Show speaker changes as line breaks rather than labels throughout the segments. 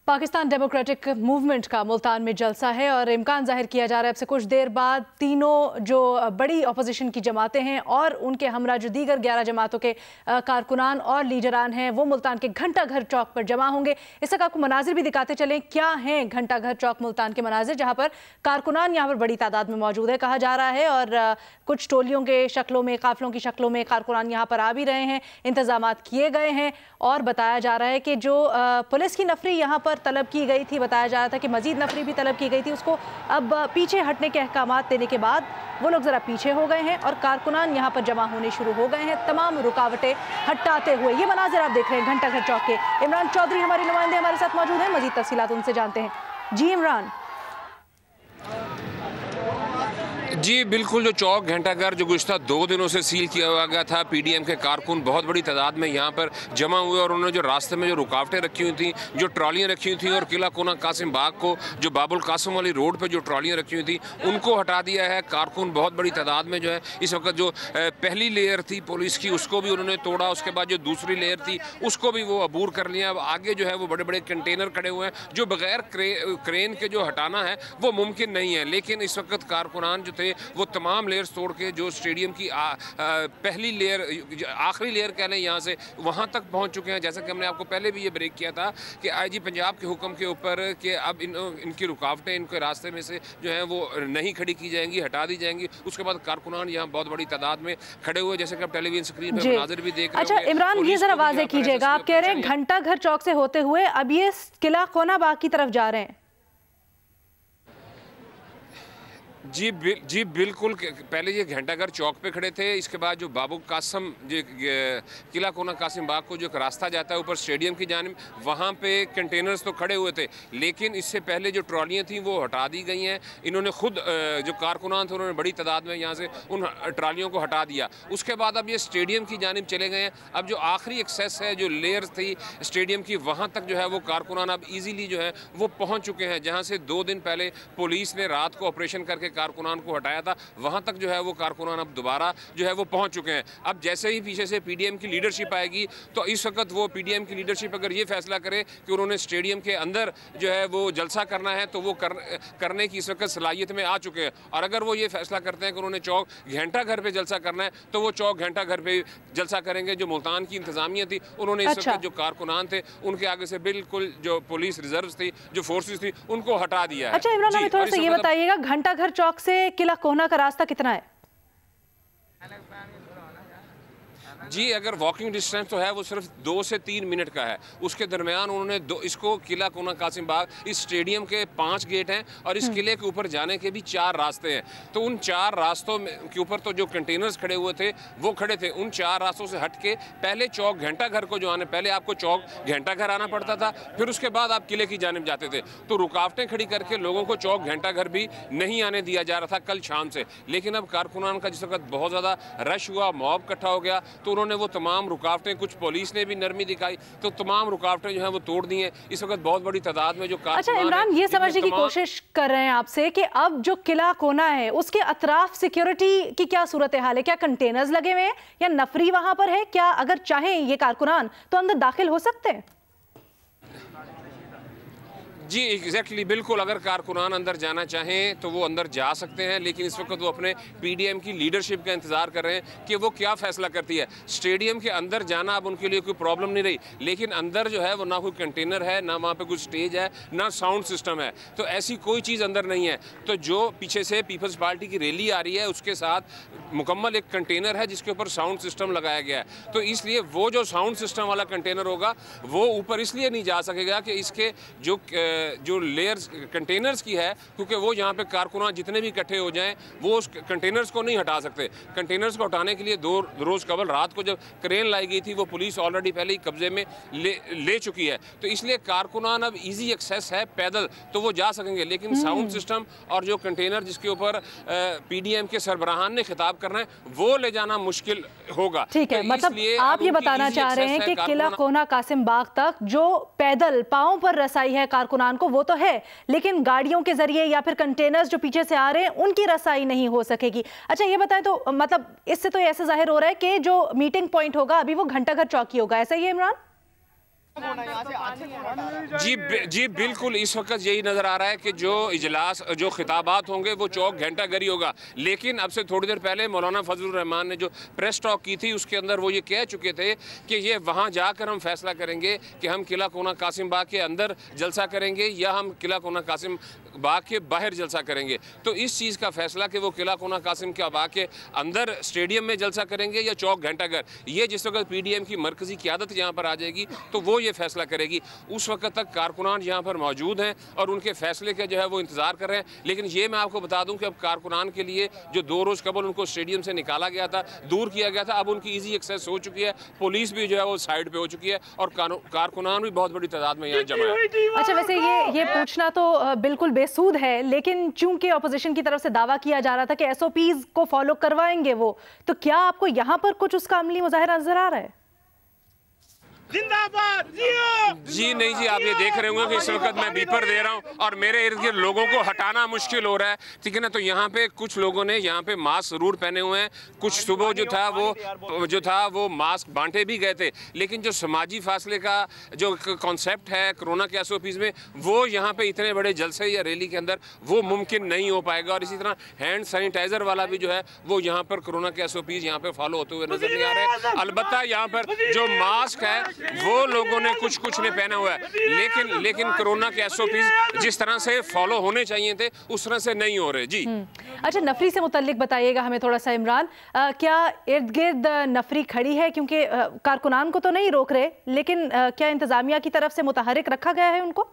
Pakistan democratic movement का मुल्तान में जलसा है और इम्कान जाहिर किया जा रहा है अब से कुछ देर बाद तीनों जो बड़ी अपोजिशन की जमातें हैं और उनके हमरा जो दीगर 11 जमातों के कारकुनान और लीडरान हैं वो मुल्तान के घंटा घर चौक पर जमा होंगे। इस तक आपको मनाजिर भी दिखाते चलें क्या हैं घंटा घर चौक मुल्तान के मनाजिर, जहाँ पर कारकुनान यहाँ पर बड़ी तादाद में मौजूद है कहा जा रहा है और कुछ टोलियों के शक्लों में, काफिलों की शक्लों में कारकुनान यहाँ पर आ भी रहे हैं, इंतजामात किए गए हैं और बताया जा रहा है कि जो पुलिस की नफरी यहाँ पर तलब की गई थी, बताया जा रहा था कि मजीद नफरी भी तलब की गई थी, उसको अब पीछे हटने के अहकामात देने के बाद वो लोग ज़रा पीछे हो गए हैं और कारकुनान यहाँ पर जमा होने शुरू हो गए हैं तमाम रुकावटें हटाते हुए। ये मनाजिर आप देख रहे हैं घंटा घर चौक के। इमरान चौधरी हमारे नुमाइंदे हमारे साथ मौजूद हैं, मजीद तफसीलात उनसे जानते हैं। जी इमरान।
जी बिल्कुल, जो चौक घंटाघर जो गुज़श्ता 2 दिनों से सील किया हुआ गया था, पीडीएम के कारकुन बहुत बड़ी तादाद में यहाँ पर जमा हुए और उन्होंने जो रास्ते में जो रुकावटें रखी हुई थी, जो ट्रॉलियाँ रखी हुई थी और किला कोना कासिम बाग को जो बाबुल कासिम वाली रोड पर जो ट्रॉलियाँ रखी हुई थी उनको हटा दिया है। कारकुन बहुत बड़ी तादाद में जो है इस वक्त जो पहली लेयर थी पुलिस की उसको भी उन्होंने तोड़ा, उसके बाद जो दूसरी लेयर थी उसको भी वो अबूर कर लिया। अब आगे जो है वो बड़े बड़े कंटेनर खड़े हुए हैं जो बगैर क्रेन के जो हटाना है वो मुमकिन नहीं है, लेकिन इस वक्त कारकुनान जो थे वो तमाम लेयर्स तोड़ के जो स्टेडियम की पहली लेयर, आखिरी लेयर कह लें, यहाँ से वहाँ तक पहुँच चुके हैं। जैसा कि हमने आपको पहले भी ये ब्रेक किया था कि आईजी पंजाब के हुक्म के ऊपर कि अब इनकी रुकावटें इनके रास्ते में से जो हैं वो नहीं खड़ी की जाएंगी, हटा दी जाएंगी। उसके बाद कारकुनान यहाँ बहुत बड़ी तादाद में खड़े हुए, जैसे कि आप टेलीविजन स्क्रीन पर मनाज़िर भी देख रहे हैं।
अच्छा इमरान, ये जरा वाज़ेह कीजिएगा, आप कह रहे हैं घंटा घर चौक से होते हुए अब ये किला कोना बाग की तरफ जा रहे हैं?
जी बिल्कुल, पहले ये घंटाघर चौक पे खड़े थे, इसके बाद जो बाबू कासिम जो किला कोना कासिम बाग को जो एक रास्ता जाता है ऊपर स्टेडियम की जानिब, वहाँ पे कंटेनर्स तो खड़े हुए थे, लेकिन इससे पहले जो ट्रॉलियाँ थीं वो हटा दी गई हैं। इन्होंने खुद जो कारकुनान थे उन्होंने बड़ी तादाद में यहाँ से उन ट्रॉलियों को हटा दिया। उसके बाद अब ये स्टेडियम की जानिब चले गए हैं। अब जो आखिरी एक्सेस है, जो लेयर थी स्टेडियम की, वहाँ तक जो है वो कारकुनान अब ईजीली जो है वो पहुँच चुके हैं। जहाँ से 2 दिन पहले पुलिस ने रात को ऑपरेशन करके कारकुनान को हटाया था, वहां तक जो है वो कारकुनान अब दोबारा जो है वो पहुंच चुके हैं। अब जैसे ही पीछे से पीडीएम की लीडरशिप आएगी तो इस वक्त वो पीडीएम की लीडरशिप अगर ये फैसला करे कि उन्होंने स्टेडियम के अंदर जो है वो जलसा करना है तो वो करने की इस वक्त सलाहियत में आ चुके हैं। और अगर वो ये फैसला करते हैं कि उन्होंने चौक घंटा घर पे जलसा करना है तो वो चौक घंटा घर पे जलसा करेंगे। जो मुल्तान की इंतजामिया थी उन्होंने इस वक्त जो कारकुनान थे उनके आगे से बिल्कुल जो पुलिस रिजर्व थी, जो फोर्सेस थी, उनको हटा दिया है।
अच्छा इमरान, हमें थोड़ा सा ये बताइएगा घंटा घर चौक से किला कोना का रास्ता कितना है?
जी अगर वॉकिंग डिस्टेंस तो है वो सिर्फ 2 से 3 मिनट का है। उसके दरमियान उन्होंने इसको किला कोना कासिम बाग, इस स्टेडियम के 5 गेट हैं और इस किले के ऊपर जाने के भी 4 रास्ते हैं। तो उन 4 रास्तों के ऊपर तो जो कंटेनर्स खड़े हुए थे वो खड़े थे। उन 4 रास्तों से हट के पहले चौक घंटा घर को जो आने, पहले आपको चौक घंटा घर आना पड़ता था, फिर उसके बाद आप किले की जानिब जाते थे। तो रुकावटें खड़ी करके लोगों को चौक घंटा घर भी नहीं आने दिया जा रहा था कल शाम से। लेकिन अब कारकुनान का जिस वक्त बहुत ज़्यादा रश हुआ, मॉब इकट्ठा हो गया, तो उन्होंने वो तमाम रुकावटें, कुछ पुलिस ने भी नरमी दिखाई तो तमाम रुकावटें जो हैं वो तोड़ दी हैं। इस वक्त बहुत बड़ी तादाद में जो
अच्छा इमरान, ये समझने की कोशिश कर रहे हैं आपसे कि अब जो किला कोना है उसके अतराफ सिक्योरिटी की क्या सूरत हाल है? क्या कंटेनर्स लगे हुए हैं या नफरी वहां पर है? क्या अगर चाहें ये कारकुनान तो अंदर दाखिल हो सकते हैं?
जी एग्जैक्टली, बिल्कुल, अगर कारकुनान अंदर जाना चाहें तो वो अंदर जा सकते हैं, लेकिन इस वक्त वो अपने पीडीएम की लीडरशिप का इंतजार कर रहे हैं कि वो क्या फैसला करती है। स्टेडियम के अंदर जाना अब उनके लिए कोई प्रॉब्लम नहीं रही, लेकिन अंदर जो है वो ना कोई कंटेनर है, ना वहाँ पे कोई स्टेज है, ना साउंड सिस्टम है, तो ऐसी कोई चीज़ अंदर नहीं है। तो जो पीछे से पीपल्स पार्टी की रैली आ रही है उसके साथ मुकम्मल एक कंटेनर है जिसके ऊपर साउंड सिस्टम लगाया गया है। तो इसलिए वो जो साउंड सिस्टम वाला कंटेनर होगा वो ऊपर इसलिए नहीं जा सकेगा कि इसके जो लेयर्स कंटेनर्स की है, क्योंकि वो यहाँ पे कारकुनान जितने भी इकट्ठे हो जाएं वो उस कंटेनर्स को नहीं हटा सकते। कंटेनर्स को हटाने के लिए 2 रोज़ कबल रात को जब क्रेन लाई गई थी वो पुलिस ऑलरेडी पहले ही कब्जे में ले चुकी है। तो इसलिए कारकुनान अब इजी एक्सेस है, पैदल तो वो जा सकेंगे, लेकिन साउंड सिस्टम और जो कंटेनर जिसके ऊपर पीडीएम के सरबराहान ने खिताब करना है वो ले जाना मुश्किल होगा।
ठीक है, मतलब आप ये बताना चाह रहे हैं कि किला कोना कासिम बाग तक जो पैदल पांव पर रसाई है कारकुनान को वो तो है, लेकिन गाड़ियों के जरिए या फिर कंटेनर्स जो पीछे से आ रहे हैं उनकी रसाई नहीं हो सकेगी। अच्छा ये बताएं, तो मतलब इससे तो ऐसा जाहिर हो रहा है कि जो मीटिंग पॉइंट होगा अभी वो घंटाघर चौक ही होगा, ऐसा ही है इमरान?
जी बिल्कुल, इस वक्त यही नज़र आ रहा है कि जो इजलास जो खिताबात होंगे वो चौक घंटा गरी होगा। लेकिन अब से थोड़ी देर पहले मौलाना फजलुर रहमान ने जो प्रेस टॉक की थी उसके अंदर वो ये कह चुके थे कि ये वहाँ जाकर हम फैसला करेंगे कि हम किला कोना कासिम बाग के अंदर जलसा करेंगे या हम किला कोना कासिम बाग के बाहर जलसा करेंगे। तो इस चीज़ का फैसला कि वो किला कोना कासिम के बाग के अंदर स्टेडियम में जलसा करेंगे या चौक घंटाघर, ये जिस वक्त PDM की मरकज़ी क़यादत यहाँ पर आ जाएगी तो वो ये फैसला करेगी। उस वक्त तक कारकुनान यहाँ पर मौजूद हैं और उनके फैसले का जो है वो इंतज़ार कर रहे हैं। लेकिन ये मैं आपको बता दूं कि अब कारकुनान के लिए जो 2 रोज़ कबल उनको स्टेडियम से निकाला गया था, दूर किया गया था, अब उनकी ईजी एक्सेस हो चुकी है, पुलिस भी जो है वो साइड पे हो चुकी है और कारकुनान भी बहुत बड़ी तादाद में यहाँ जमा है।
अच्छा, वैसे ये पूछना तो बिल्कुल बेसूद है, लेकिन चूंकि अपोजिशन की तरफ से दावा किया जा रहा था कि SOPs को फॉलो करवाएंगे वो, तो क्या आपको यहाँ पर कुछ उसका अमली मुजाहिरा नजर आ रहा है?
जिंदाबाद
जी नहीं जी, आप ये देख रहे होंगे कि इस वक्त मैं बीपर दे रहा हूँ और मेरे इर्द गिर्द लोगों को हटाना मुश्किल हो रहा है, ठीक है ना। तो यहाँ पे कुछ लोगों ने यहाँ पे मास्क जरूर पहने हुए हैं, कुछ सुबह जो था वो मास्क बांटे भी गए थे, लेकिन जो समाजी फासले का जो कॉन्सेप्ट है कोरोना के SOPs में, वो यहाँ पे इतने बड़े जलसे या रैली के अंदर वो मुमकिन नहीं हो पाएगा। और इसी तरह हैंड सैनिटाइजर वाला भी जो है वो यहाँ पर कोरोना के SOPs यहाँ पे फॉलो होते हुए नजर नहीं आ रहे। अलबत्ता यहाँ पर जो मास्क है वो लोगों ने कुछ ने पहना हुआ है, लेकिन कोरोना के SOPs जिस तरह से फॉलो होने चाहिए थे उस तरह से नहीं हो रहे। जी
अच्छा, नफरी से मुतल्लिक बताइएगा हमें थोड़ा सा इमरान, क्या इर्द गिर्द नफरी खड़ी है? क्योंकि कारकुनान को तो नहीं रोक रहे, लेकिन क्या इंतजामिया की तरफ से मुतहरिक रखा गया है उनको?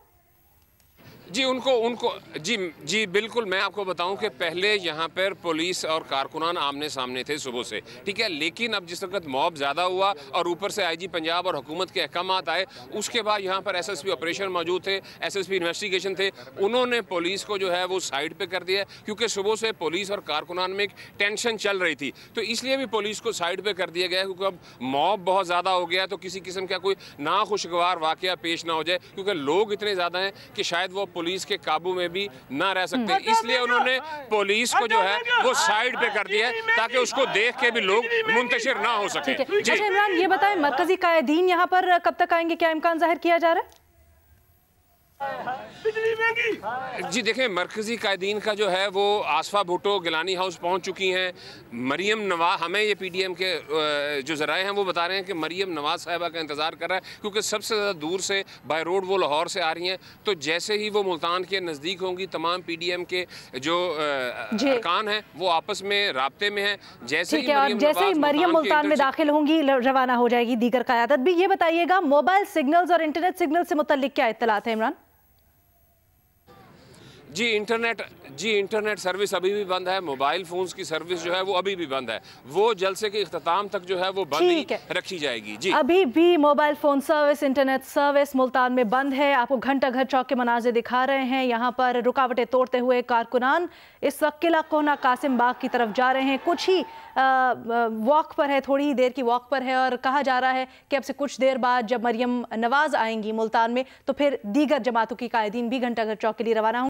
जी उनको जी बिल्कुल, मैं आपको बताऊं कि पहले यहाँ पर पुलिस और कारकुनान आमने सामने थे सुबह से, ठीक है। लेकिन अब जिस वक्त मॉब ज़्यादा हुआ और ऊपर से IG पंजाब और हुकूमत के अहकामात आए, उसके बाद यहाँ पर SSP ऑपरेशन मौजूद थे, SSP इन्वेस्टिगेशन थे, उन्होंने पुलिस को जो है वो साइड पे कर दिया, क्योंकि सुबह से पुलिस और कारकुनान में एक टेंशन चल रही थी। तो इसलिए भी पुलिस को साइड पे कर दिया गया, क्योंकि अब मॉब बहुत ज़्यादा हो गया तो किसी किस्म का कोई नाखुशगवार वाक़या पेश ना हो जाए, क्योंकि लोग इतने ज़्यादा हैं कि शायद वो पुलिस के काबू में भी ना रह सकते। इसलिए उन्होंने पुलिस को जो है वो साइड पे कर दिया है ताकि उसको देख के भी लोग मुंतशिर ना हो सके।
अच्छा इमरान, ये बताएं मरकजी कायदीन यहाँ पर कब तक आएंगे? क्या इम्कान जाहिर किया जा रहा है?
जी देखें, मरकजी कायदीन का जो है वो आसफा भुट्टो गिलानी हाउस पहुंच चुकी हैं। मरियम नवाज, हमें ये PDM के जो ज़राए हैं वो बता रहे हैं कि मरियम नवाज साहिबा का इंतज़ार कर रहा है, क्योंकि सबसे ज़्यादा दूर से बाय रोड वो लाहौर से आ रही हैं। तो जैसे ही वो मुल्तान के नज़दीक होंगी, तमाम PDM के जो अरकान हैं वो आपस में राब्ते में हैं। जैसे ही
मरियम मुल्तान में दाखिल होंगी, रवाना हो जाएगी दीगर क़यादत भी। ये बताइएगा, मोबाइल सिग्नल्स और इंटरनेट सिग्नल से मुतल्लिक क्या इत्तलात है इमरान?
जी इंटरनेट सर्विस अभी भी बंद है, मोबाइल फोन्स की सर्विस जो है वो अभी भी बंद है, वो जलसे के इख्तिताम तक जो है वो बंद ही रखी जाएगी। जी
अभी भी mobile phone service, internet service Multan में बंद है। आपको घंटा घर चौक के मनाज़िर दिखा रहे हैं। यहाँ पर रुकावटें तोड़ते हुए कारकुनान इस वक्त किला कोना कासिम बाग की तरफ जा रहे हैं। कुछ ही वॉक पर है, थोड़ी ही देर की वॉक पर है और कहा जा रहा है कि अब से कुछ देर बाद जब मरियम नवाज आएंगी मुल्तान में तो फिर दीगर जमातों की कायदीन भी घंटा घर चौक के लिए रवाना होंगे।